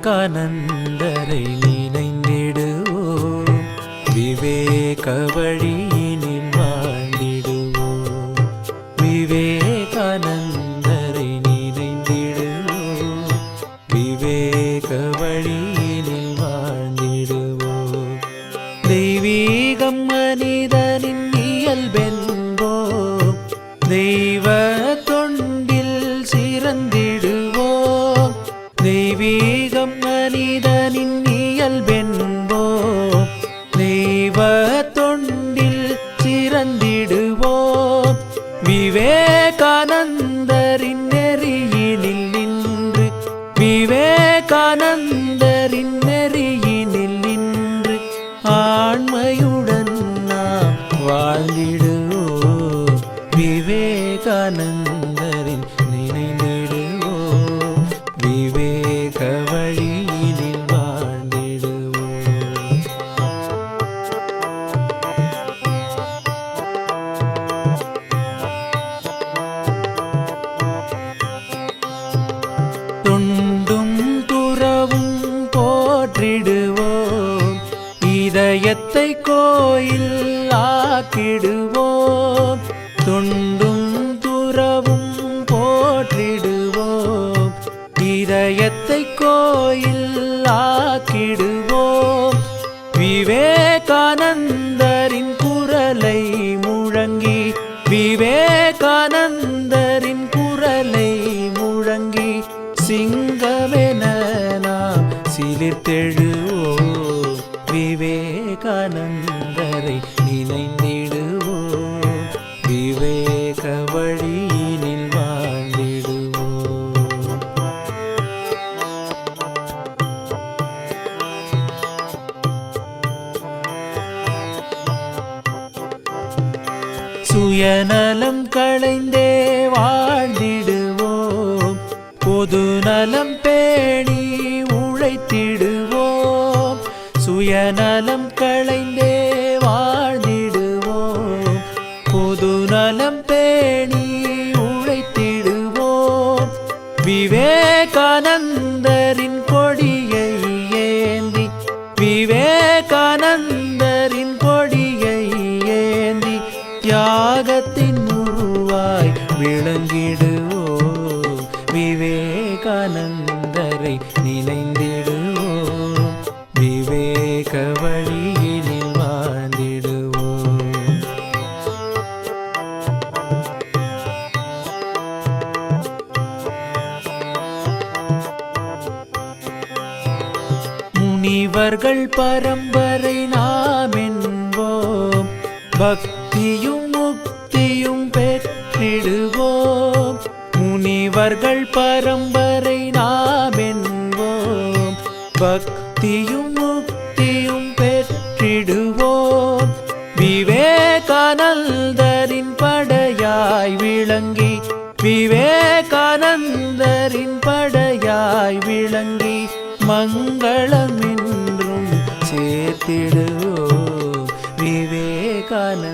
விவேகானந்தரை நினைந்திடுவோம், விவேக வழியினில் வாழ்ந்திடுவோம். விவேகானந்தரை நினைந்திடுவோம், விவேக வழியினில் வாழ்ந்திடுவோம். தெய்வீகம் மனிதனின் இயல்பென்போம், தெய்வ தொண்டில் சிறந்திடுவோம். தெய்வீகம் மனிதனின் இயல்பென்போம், தெய்வ தொண்டில் சிறந்திடுவோம். விவேகானந்தரின் நெறியினில் நின்று, விவேகானந்தரின் நெறியினில் நின்று ஆண்மையுடன் நாம் வாழ்ந்திடுவோம். விவேகானந்தரின் நினைந்திடுவோம், விவேக வழியினில் வாழ்ந்திடுவோம். தொண்டும் துறவும் போற்றிடுவோம், இதயத்தை கோயில் ஆக்கிடுவோம். தொண்டும் துறவும் போற்றிடுவோம், இதயத்தை கோயில் ஆக்கிடுவோம். விவேகானந்தரின் குரலை முழங்கி, விவேகானந்தரின் குரலை முழங்கி சிங்கமென நாம் சிலிர்த்தெழுவோம். விவேகானந்தரை நினைந்திடுவோம், விவேக வழியினில் வாழ்ந்திடுவோம். சுயநலம் களைந்தே வாழ்ந்திடுவோம், பொதுநலம் பேணி உழைத்திடுவோம். சுயநலம் களைந்தே வாழ்ந்திடுவோம், பொதுநலம் பேணி உழைத்திடுவோம். விவேகானந்தரின் கொடியை ஏந்தி, விவேகானந்தரின் கொடியை ஏந்தி தியாகத்தின் உருவாய் விளங்கிடுவோம். விவேகானந்தரை நினைந்திடுவோம், விவேக வழியினில் வாழ்ந்திடுவோம். முனிவர்கள் பரம்பரை நாம் என்போம், பக்தியும் முக்தியும் பெற்றிடுவோம். முனிவர்கள் பரம்பரை நாம் என்போம், பக்தியும் முக்தியும் பெற்றிடுவோம். விவேகானந்தரின் படையாய் விளங்கி, விவேகானந்தரின் படையாய் விளங்கி மங்களம் என்றும் சேர்த்திடுவோம். விவேகானந்தரை